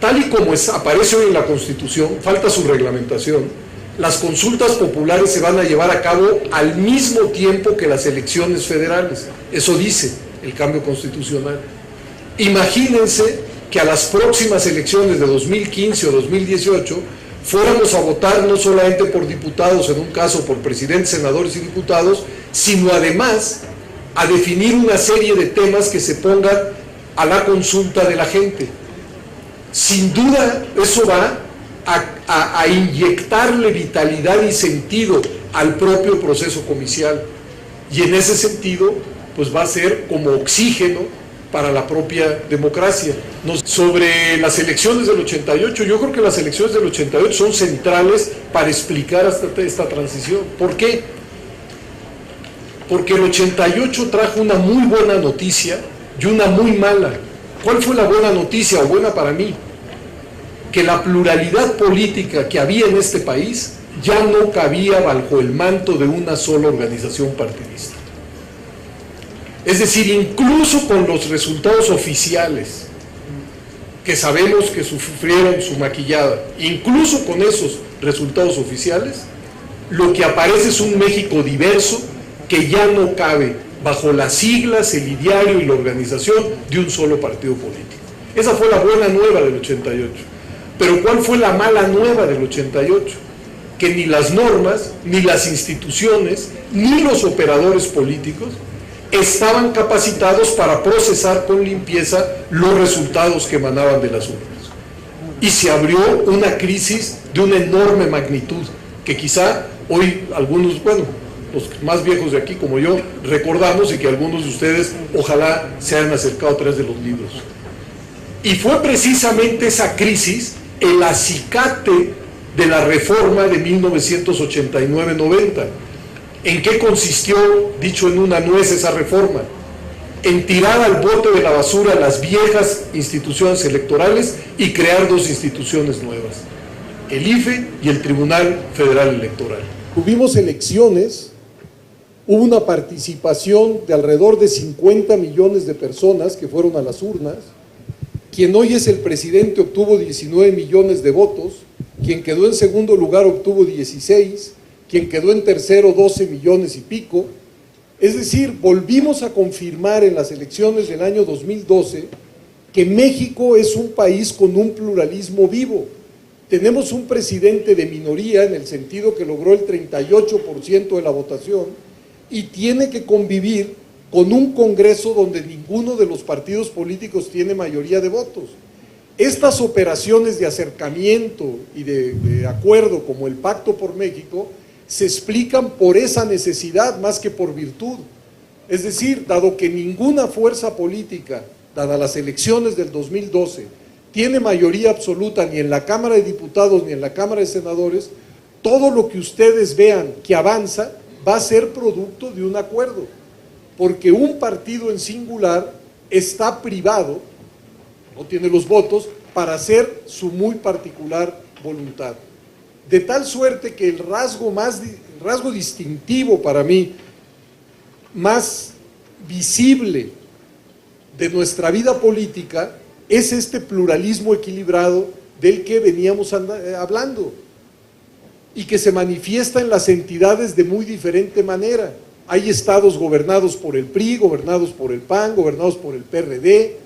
tal y como aparece hoy en la Constitución, falta su reglamentación, las consultas populares se van a llevar a cabo al mismo tiempo que las elecciones federales. Eso dice el cambio constitucional. Imagínense que a las próximas elecciones de 2015 o 2018 fuéramos a votar no solamente por diputados, en un caso por presidentes, senadores y diputados, sino además a definir una serie de temas que se pongan a la consulta de la gente. Sin duda eso va a inyectarle vitalidad y sentido al propio proceso comicial, y en ese sentido pues va a ser como oxígeno para la propia democracia. Sobre las elecciones del 88, yo creo que las elecciones del 88 son centrales para explicar esta transición. ¿Por qué? Porque el 88 trajo una muy buena noticia y una muy mala. ¿Cuál fue la buena noticia, o buena para mí? Que la pluralidad política que había en este país ya no cabía bajo el manto de una sola organización partidista. Es decir, incluso con los resultados oficiales, que sabemos que sufrieron su maquillada, incluso con esos resultados oficiales, lo que aparece es un México diverso que ya no cabe bajo las siglas, el ideario y la organización de un solo partido político. Esa fue la buena nueva del 88. Pero ¿cuál fue la mala nueva del 88? Que ni las normas, ni las instituciones, ni los operadores políticos estaban capacitados para procesar con limpieza los resultados que emanaban de las urnas. Y se abrió una crisis de una enorme magnitud, que quizá hoy algunos, bueno, los más viejos de aquí como yo, recordamos, y que algunos de ustedes ojalá se hayan acercado a través de los libros. Y fue precisamente esa crisis el acicate de la reforma de 1989-90. ¿En qué consistió, dicho en una nuez, esa reforma? En tirar al bote de la basura las viejas instituciones electorales y crear dos instituciones nuevas, el IFE y el Tribunal Federal Electoral. Tuvimos elecciones, hubo una participación de alrededor de 50 millones de personas que fueron a las urnas. Quien hoy es el presidente obtuvo 19 millones de votos, quien quedó en segundo lugar obtuvo 16, quien quedó en tercero 12 millones y pico. Es decir, volvimos a confirmar en las elecciones del año 2012 que México es un país con un pluralismo vivo. Tenemos un presidente de minoría, en el sentido que logró el 38% de la votación, y tiene que convivir con un Congreso donde ninguno de los partidos políticos tiene mayoría de votos. Estas operaciones de acercamiento y de acuerdo, como el Pacto por México, se explican por esa necesidad más que por virtud. Es decir, dado que ninguna fuerza política, dadas las elecciones del 2012, tiene mayoría absoluta ni en la Cámara de Diputados ni en la Cámara de Senadores, todo lo que ustedes vean que avanza va a ser producto de un acuerdo, porque un partido en singular está privado, no tiene los votos, para hacer su muy particular voluntad. De tal suerte que el rasgo distintivo para mí, más visible de nuestra vida política, es este pluralismo equilibrado del que veníamos hablando, y que se manifiesta en las entidades de muy diferente manera. Hay estados gobernados por el PRI, gobernados por el PAN, gobernados por el PRD,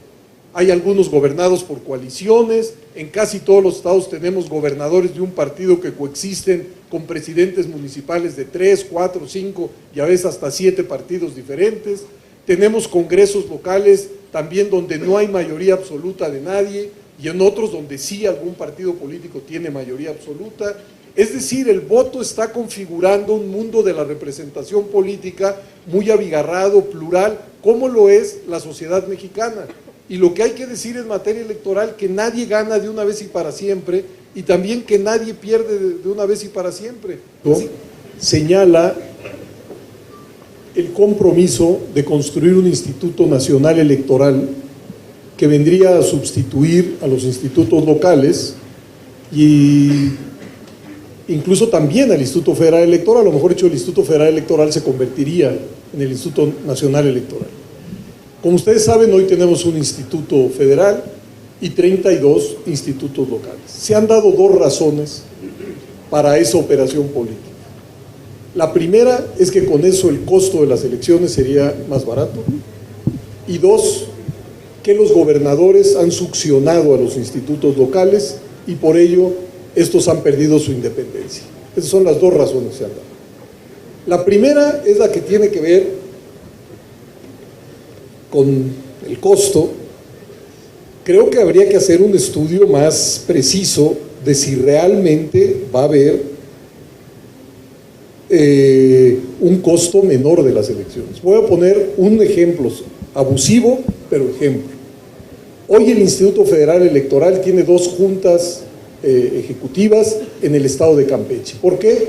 hay algunos gobernados por coaliciones. En casi todos los estados tenemos gobernadores de un partido que coexisten con presidentes municipales de 3, 4, 5 y a veces hasta 7 partidos diferentes. Tenemos congresos locales también donde no hay mayoría absoluta de nadie, y en otros donde sí algún partido político tiene mayoría absoluta. Es decir, el voto está configurando un mundo de la representación política muy abigarrado, plural, como lo es la sociedad mexicana. Y lo que hay que decir en materia electoral, que nadie gana de una vez y para siempre, y también que nadie pierde de una vez y para siempre. Señala el compromiso de construir un Instituto Nacional Electoral que vendría a sustituir a los institutos locales y incluso también al Instituto Federal Electoral. A lo mejor dicho, el Instituto Federal Electoral se convertiría en el Instituto Nacional Electoral. Como ustedes saben, hoy tenemos un instituto federal y 32 institutos locales. Se han dado dos razones para esa operación política. La primera es que con eso el costo de las elecciones sería más barato, y dos, que los gobernadores han succionado a los institutos locales y por ello estos han perdido su independencia. Esas son las dos razones que se han dado. La primera es la que tiene que ver con el costo. Creo que habría que hacer un estudio más preciso de si realmente va a haber un costo menor de las elecciones. Voy a poner un ejemplo abusivo, pero ejemplo. Hoy el Instituto Federal Electoral tiene dos juntas ejecutivas en el estado de Campeche. ¿Por qué?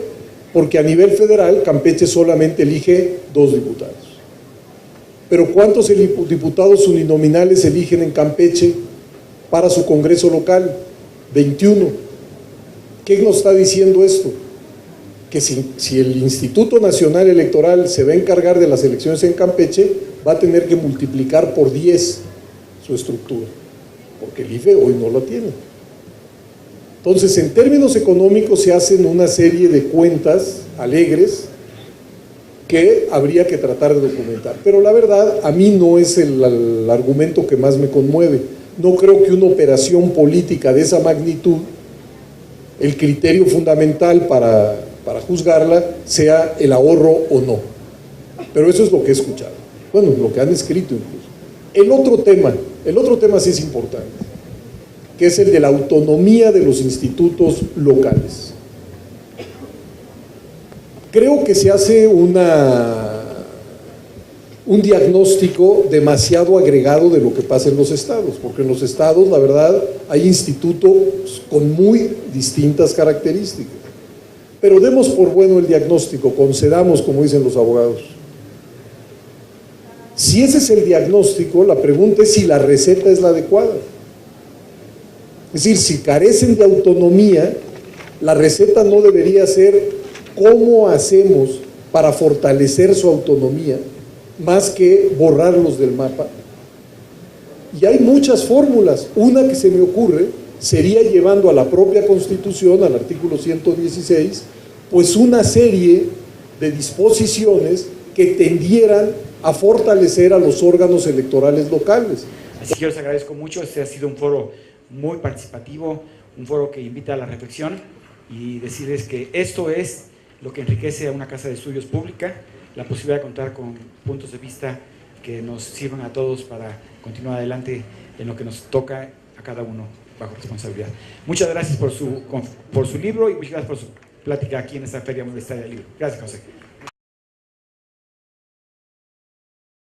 Porque a nivel federal Campeche solamente elige 2 diputados. Pero ¿cuántos diputados uninominales eligen en Campeche para su congreso local? 21. ¿Qué nos está diciendo esto? Que si el Instituto Nacional Electoral se va a encargar de las elecciones en Campeche, va a tener que multiplicar por 10 su estructura, porque el IFE hoy no lo tiene. Entonces, en términos económicos se hacen una serie de cuentas alegres que habría que tratar de documentar. Pero la verdad, a mí no es el argumento que más me conmueve. No creo que una operación política de esa magnitud, el criterio fundamental para juzgarla sea el ahorro o no. Pero eso es lo que he escuchado. Bueno, lo que han escrito incluso. El otro tema sí es importante, que es el de la autonomía de los institutos locales. Creo que se hace un diagnóstico demasiado agregado de lo que pasa en los estados, porque en los estados, la verdad, hay institutos con muy distintas características. Pero demos por bueno el diagnóstico, concedamos, como dicen los abogados. Si ese es el diagnóstico, la pregunta es si la receta es la adecuada. Es decir, si carecen de autonomía, la receta no debería ser cómo hacemos para fortalecer su autonomía, más que borrarlos del mapa. Y hay muchas fórmulas. Una que se me ocurre sería llevando a la propia Constitución, al artículo 116, pues una serie de disposiciones que tendieran a fortalecer a los órganos electorales locales. Así que yo les agradezco mucho. Este ha sido un foro muy participativo, un foro que invita a la reflexión, y decirles que esto es lo que enriquece a una casa de estudios pública, la posibilidad de contar con puntos de vista que nos sirvan a todos para continuar adelante en lo que nos toca a cada uno bajo responsabilidad. Muchas gracias por su libro y muchas gracias por su plática aquí en esta Feria Universitaria del Libro. Gracias, José.